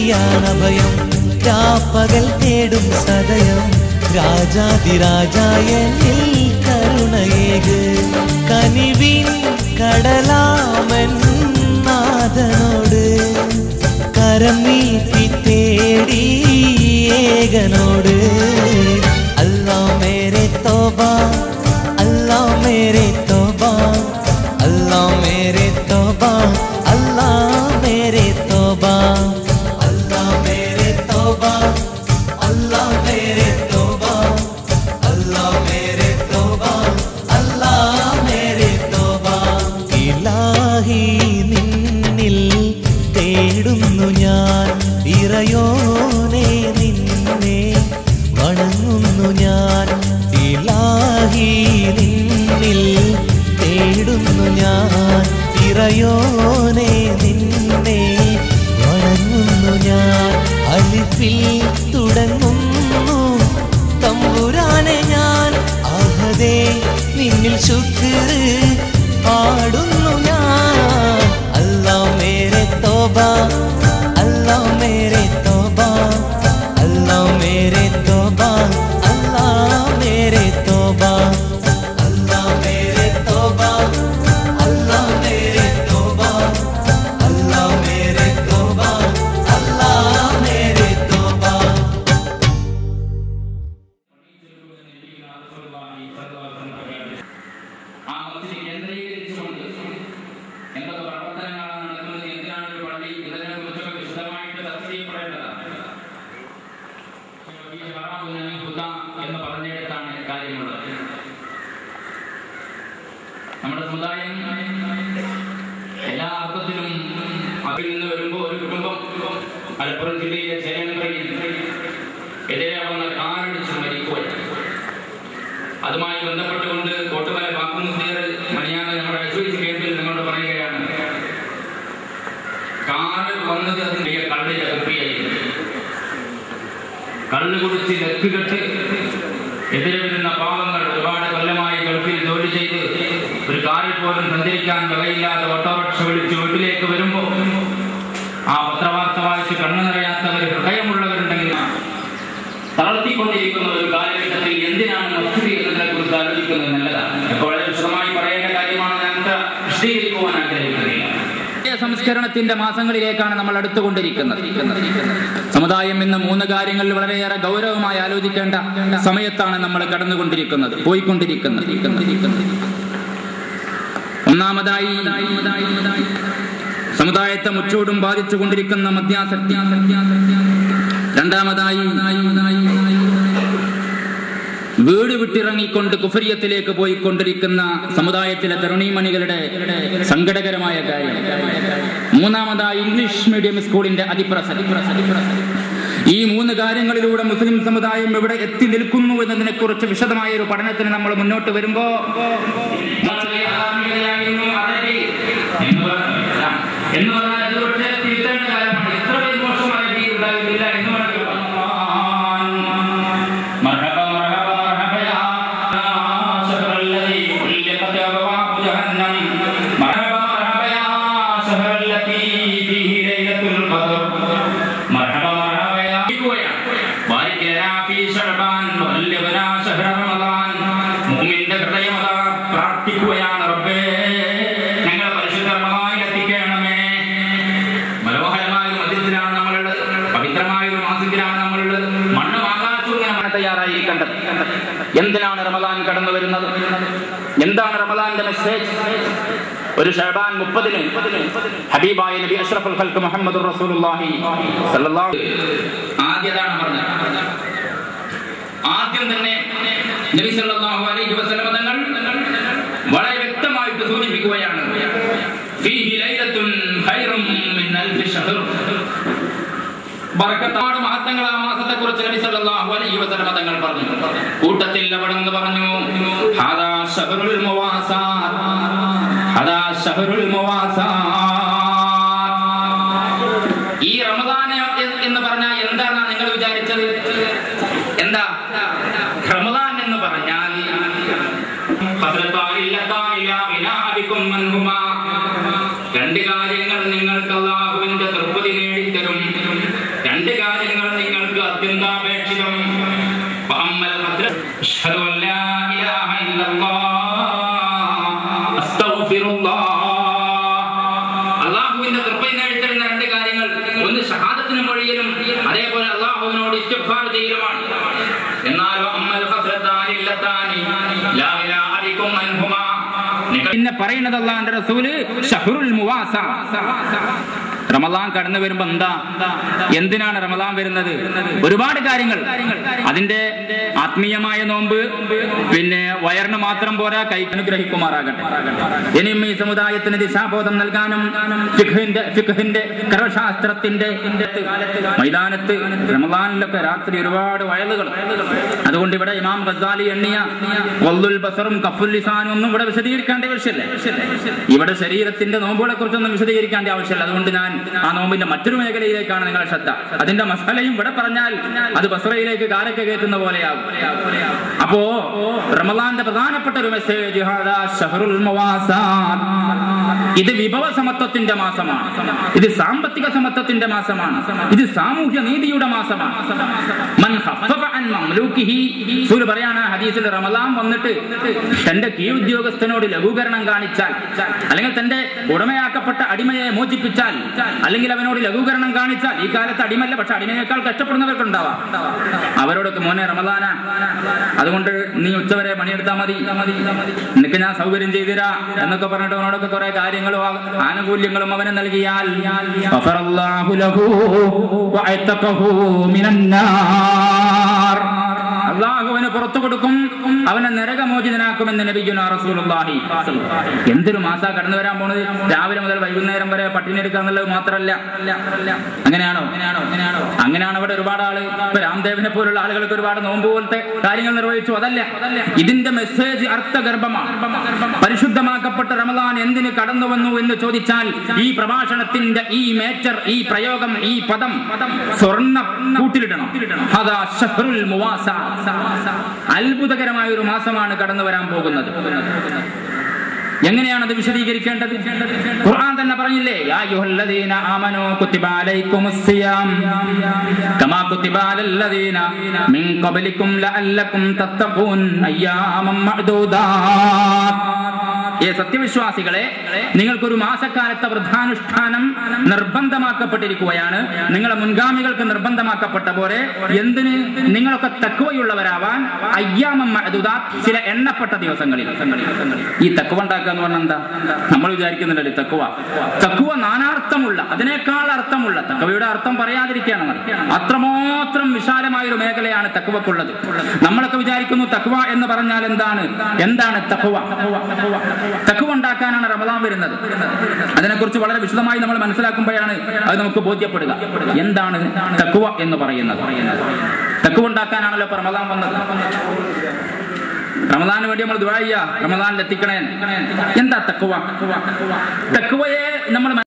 നീയാണഭയം രാപ്പകൽ തേടും സദയം രാജാതിരാജായ കരുണയേക് കനിവിൻ കടലാമൻ നാഥനോട് കരം നീട്ടി തേടി ഏകനോട് അല്ലാ മേരെ തോബാ അല്ലാ മേരെ തോബാ അല്ലാ മേരെ തോബാ അല്ലാ മേരെ തോബാ അല്ലാ മേരെ തോബാ അല്ലാ മേരെ തോബാ അല്ലാ മേരെ തോബാ അല്ലാ മേരെ തോബാ ഇലാഹി നിന്നിൽ തേടുന്നു ഞാൻ ഇറയോനെ നിന്നെ വണങ്ങുന്നു ഞാൻ ഇലാഹി നിന്നിൽ തേടുന്നു ഞാൻ ഇറയോനെ നിന്നെ വണങ്ങുന്നു ഞാൻ അലിഫിൽ തുടങ്ങുന്നു തമ്പുരാനെ ഞാൻ അഹദേ നിന്നിൽ ശുക്ർ പാടുന്നു ഞാൻ അല്ലാ മേരെ തോബാ അല്ലാ മേരെ തോബാ അല്ലാ മേരെ തോബാ അല്ലാ മേരെ തോബാ അല്ലാ മേരെ തോബാ അല്ലാ മേരെ തോബാ അല്ലാ മേരെ തോബാ അല്ലാ മേരെ തോബാ എന്തൊക്കെ പ്രവർത്തനങ്ങളാണ് നടക്കുന്നത്, എന്തിനാണ് ഒരു പള്ളി, ഇതിനെക്കുറിച്ചൊക്കെ വിശദമായിട്ട് ചർച്ച ചെയ്യപ്പെടേണ്ടതാണ്. എന്ന് പറഞ്ഞെടുത്താണ് കാര്യമുള്ളത്. നമ്മുടെ സമുദായം എല്ലാ അർത്ഥത്തിലും അതിൽ നിന്ന് വരുമ്പോൾ ഒരു കുടുംബം മലപ്പുറം ജില്ലയിലെ ചേലങ്കരയിൽ എതിരെ വന്ന കാറടിച്ച് മരിക്കുകയാണ്. അതുമായി ബന്ധപ്പെട്ടുകൊണ്ട് കോട്ടുമല ബാപ്പു മുസ്ലിയർ മണിയാന്ന് നമ്മുടെ അശ്വതി കേന്ദ്രത്തിൽ നമ്മളോട് പറയുകയാണ്, കാറ് വന്നത് അതിന്റെ കള്ളിന്റെ കുപ്പിയായിരുന്നു. കള്ള് കുടിച്ച് ലക്കുകെട്ട് എതിരെ വരുന്ന പാവങ്ങൾ ഒരുപാട് കൊല്ലമായി ഗൾഫിൽ ജോലി ചെയ്ത് ഒരു കാറിൽ പോലും സഞ്ചരിക്കാൻ വകയില്ലാതെ ഓട്ടോറിക്ഷ വിളിച്ച് വീട്ടിലേക്ക് വരുമ്പോൾ ആ പത്രവാർത്ത വായിച്ച് കണ്ണു നിറയാത്തവർ, ഹൃദയമുള്ളവരുണ്ടെങ്കിൽ തളർത്തിക്കൊണ്ടിരിക്കുന്ന ഒരു കാലഘട്ടത്തിൽ എന്തിനാണ് മസ്ജിദ് എന്നതിനെ കുറിച്ച് ആലോചിക്കുന്നത് നല്ലതാണ്. എപ്പോഴും വിശദമായി പറയേണ്ട കാര്യമാണ്, ഞാൻ വിശദീകരിക്കുവാൻ ആഗ്രഹിക്കുന്നില്ല. സംസ്കരണത്തിന്റെ മാസങ്ങളിലേക്കാണ് നമ്മൾ അടുത്തുകൊണ്ടിരിക്കുന്നത്. സമുദായം ഇന്ന് 3 കാര്യങ്ങളിൽ വളരെയേറെ ഗൗരവമായി ആലോചിക്കേണ്ട സമയത്താണ് നമ്മൾ കടന്നുകൊണ്ടിരിക്കുന്നത്, പോയിക്കൊണ്ടിരിക്കുന്നത്. ഒന്നാമതായി സമുദായത്തെ മുച്ചൂടും ബാധിച്ചുകൊണ്ടിരിക്കുന്ന മദ്യാസക്തി. രണ്ടാമതായി വീട് വിട്ടിറങ്ങിക്കൊണ്ട് കുഫരിയത്തിലേക്ക് പോയിക്കൊണ്ടിരിക്കുന്ന സമുദായത്തിലെ തരുണീമണികളുടെ സങ്കടകരമായ കാര്യം. മൂന്നാമതായി ഇംഗ്ലീഷ് മീഡിയം സ്കൂളിന്റെ അതിപ്രസരം. ഈ 3 കാര്യങ്ങളിലൂടെ മുസ്ലിം സമുദായം എവിടെ എത്തി നിൽക്കുന്നു എന്നതിനെ കുറിച്ച് വിശദമായ ഒരു പഠനത്തിന് നമ്മൾ മുന്നോട്ട് വരുമ്പോ പ്രാർത്ഥിക്കുകയാണ്, റബ്ബേ ഞങ്ങളെ പരിശുദ്ധ റമളാനിൽ എത്തിക്കണമേ. മനോഹരമായ ഒരു മസ്ജിദിലാണ് നമ്മളുള്ളത്, പവിത്രമായ ഒരു മാസത്തിലാണ് നമ്മളുള്ളത്. മണ്ണും ആകാശവും ഇങ്ങനെ തയ്യാറായിരിക്കേണ്ടത്. എന്തിനാണ് റമളാൻ കടന്നു വരുന്നത്? എന്താണ് റമളാന്റെ മെസ്സേജ്? ഒരു ശഅബാൻ 30-ന് ഹബീബായ നബി അഷ്റഫുൽ ഖൽഖ് മുഹമ്മദുർ റസൂലുള്ളാഹി സ്വല്ലല്ലാഹു അലൈഹി ആദ്യതാണ് പറഞ്ഞത്. ആദ്യം തന്നെ നബി സല്ലല്ലാഹു അലൈഹി വസല്ലം തങ്ങൾ വളരെ വ്യക്തമായിട്ട് സൂചിപ്പിക്കുകയാണ്, ഫീഹി ലൈലത്തുൻ ഖൈറും മിൻ അൽഫി ശഹർ. ബറക്കത്താണ് മഹത്വങ്ങൾ ആ മാസത്തെ കുറിച്ച് നബി സല്ലല്ലാഹു അലൈഹി വസല്ലം തങ്ങൾ പറഞ്ഞു. കൂട്ടത്തിൽ അവിടുന്ന് പറഞ്ഞു, ഹദാ ശഹറുൽ മുവാസാത്ത്, ഹദാ ശഹറുൽ മുവാസാത്ത്. ഈ റമദാൻ എന്ന് പറഞ്ഞാൽ എന്താണ് നിങ്ങൾ വിചാരിച്ചത്? എന്താ റമദാൻ എന്ന് പറഞ്ഞാൽ? രണ്ട് കാര്യങ്ങൾ നിങ്ങൾക്ക് അല്ലാഹുവിന്റെ തൃപ്തി നേടിത്തരും. രണ്ട് കാര്യങ്ങൾ നിങ്ങൾക്ക് അത്യന്താപേക്ഷിതം. അള്ളാഹുവിന്റെ കൃപയിൽ നേടിത്തരുന്ന രണ്ട് കാര്യങ്ങൾ, ഒന്ന് ഷഹാദത്തിന് മൊഴിയലും അതേപോലെ അള്ളാഹുവിനോട് ഇസ്തിഗ്ഫാർ ചെയ്യലുമാണ്. എന്നാൽ പിന്നെ പറയുന്നത് അല്ലാഹുവിന്റെ റസൂല് ഷഹ്റുൽ മുവാസ, റമദാൻ കടന്നു വരുമ്പോ എന്തിനാണ് റമദാൻ വരുന്നത്? ഒരുപാട് കാര്യങ്ങൾ. അതിന്റെ ആത്മീയമായ നോമ്പ്, പിന്നെ വയറിന് മാത്രം പോരാ, കൈക്ക് അനുഗ്രഹിക്കുമാറാകട്ടെ. ഇനിയും ഈ സമുദായത്തിന് ദിശാബോധം നൽകാനും ഫിഖ്ഹിന്റെ കർമ്മശാസ്ത്രത്തിന്റെ മൈതാനത്ത് റമദാനിലൊക്കെ രാത്രി ഒരുപാട് വയലുകൾ. അതുകൊണ്ട് ഇവിടെ ഇമാം ഗസാലി എണ്ണിയ വല്ലുൽ ബസറും കഫുൽ ലിസാനും ഒന്നും ഇവിടെ വിശദീകരിക്കേണ്ട ആവശ്യമില്ല. ഇവിടെ ശരീരത്തിന്റെ നോമ്പുകളെ കുറിച്ചൊന്നും വിശദീകരിക്കേണ്ട ആവശ്യമില്ല. അതുകൊണ്ട് ഞാൻ ആ നോമ്പിന്റെ മറ്റൊരു മേഖലയിലേക്കാണ് നിങ്ങളുടെ ശ്രദ്ധ. അതിന്റെ മസലയും ഇവിടെ പറഞ്ഞാൽ അത് ബസ്രയിലേക്ക് കാലൊക്കെ കയറ്റുന്ന പോലെയാകും. അപ്പോ റമദാന്റെ പ്രധാനപ്പെട്ട ഒരു മെസ്സേജ്, ഇത് വിഭവ സമത്വത്തിന്റെ മാസമാണ്, ഇത് സാമ്പത്തിക സമത്വത്തിന്റെ മാസമാണ്, ഇത് സാമൂഹ്യ നീതിയുടെ മാസമാണ്. പറയാണ് ഹദീസിൽ, റമദാൻ വന്നിട്ട് തന്റെ കീഴുദ്യോഗസ്ഥനോട് ലഘൂകരണം കാണിച്ചാൽ, അല്ലെങ്കിൽ തന്റെ ഉടമയാക്കപ്പെട്ട അടിമയെ മോചിപ്പിച്ചാൽ, അല്ലെങ്കിൽ അവനോട് ലഘൂകരണം കാണിച്ചാൽ, ഈ കാലത്ത് അടിമല്ല പക്ഷെ അടിമയേക്കാൾ കഷ്ടപ്പെടുന്നവർക്കുണ്ടാവാം, അവരോടൊക്കെ മോനെ റമദാനാ, അതുകൊണ്ട് നീ ഉച്ചവരെ പണിയെടുത്താൽ മതി, നിനക്ക് ഞാൻ സൗകര്യം ചെയ്തുതരാ എന്നൊക്കെ പറഞ്ഞിട്ട് അവനോടൊക്കെ കുറെ കാര്യങ്ങളും ആനുകൂല്യങ്ങളും അവന് നൽകിയാൽ അള്ളാഹുവിന് പുറത്തു കൊടുക്കും, അവനെ നരകമോചിതനാക്കുമെന്ന് നബിയുനാ റസൂലുള്ളാഹി. എന്തൊരു മാസാ കടന്നു വരാൻ പോണത്! രാവിലെ മുതൽ വൈകുന്നേരം വരെ പട്ടിണി എടുക്കുക എന്നുള്ളത് മാത്രമല്ല. അങ്ങനെയാണോ? അങ്ങനെയാണ് ഇവിടെ ഒരുപാട് ആള്, ഇപ്പൊ രാംദേവിനെ പോലുള്ള ആളുകൾക്ക് ഒരുപാട് നോമ്പ് പോലത്തെ കാര്യങ്ങൾ നിർവഹിച്ചു. അതല്ല, ഇതിന്റെ മെസ്സേജ് അർത്ഥഗർഭമാണ്. പരിശുദ്ധമാക്കപ്പെട്ട റമദാൻ എന്തിന് കടന്നു വന്നു എന്ന് ചോദിച്ചാൽ, ഈ പ്രഭാഷണത്തിന്റെ ഈ മേറ്റർ, ഈ പ്രയോഗം, ഈ പദം സ്വർണ്ണ കൂട്ടിലിടണം. അതാ ഷഹ്റുൽ മുവാസ. അത്ഭുതകരമായ ഒരു മാസമാണ് കടന്നു വരാൻ പോകുന്നത്. എങ്ങനെയാണ് അത് വിശദീകരിക്കേണ്ടത്? ഖുർആൻ തന്നെ പറഞ്ഞില്ലേ, യാ അയ്യുഹല്ലദീന ആമനൂ കുതിബ അലൈക്കുമുസ് സിയാം കമാ കുതിബ അലല്ലദീന മിൻ ഖബ്ലിക്കും ലഅല്ലക്കും തത്തഖൂൻ അയ്യാമം മഅദൂദാത്. ഏ സത്യവിശ്വാസികളെ, നിങ്ങൾക്കൊരു മാസക്കാലത്തെ വൃദ്ധാനുഷ്ഠാനം നിർബന്ധമാക്കപ്പെട്ടിരിക്കുകയാണ്. നിങ്ങളെ മുൻഗാമികൾക്ക് നിർബന്ധമാക്കപ്പെട്ട പോലെ എന്തിന്? നിങ്ങളൊക്കെ തഖ്വയുള്ളവരാവാൻ. അയ്യാമം മഅദൂദാത്, ചില എണ്ണപ്പെട്ട ദിവസങ്ങളിൽ. ഈ തഖ്വ ഉണ്ടാക്കുക എന്ന് പറഞ്ഞാൽ എന്താ? നമ്മൾ വിചാരിക്കുന്നില്ലല്ലോ തഖ്വ നാനാർത്ഥമുള്ള, അതിനേക്കാൾ അർത്ഥമുള്ള, തഖ്വയുടെ അർത്ഥം പറയാതിരിക്കുകയാണ്. അത്രമാത്രം വിശാലമായൊരു മേഖലയാണ് തഖ്വക്കുള്ളത്. നമ്മളൊക്കെ വിചാരിക്കുന്നു തഖ്വ എന്ന് പറഞ്ഞാൽ എന്താണ് തഖ്വ? തഖ്വ ഉണ്ടാക്കാനാണ് റമദാൻ വരുന്നത്. അതിനെക്കുറിച്ച് വളരെ വിശദമായി നമ്മൾ മനസ്സിലാക്കുമ്പോഴാണ് അത് നമുക്ക് ബോധ്യപ്പെടുക. എന്താണ് തഖ്വ എന്ന് പറയുന്നത്? തഖ്വ ഉണ്ടാക്കാനാണല്ലോ ഇപ്പൊ റമദാൻ വന്നത്. റമദാന് വേണ്ടി നമ്മൾ ദുആ ചെയ്യുക, റമദാനിൽ എത്തിക്കണേ. എന്താ തഖ്വ? തഖ്വയെ നമ്മൾ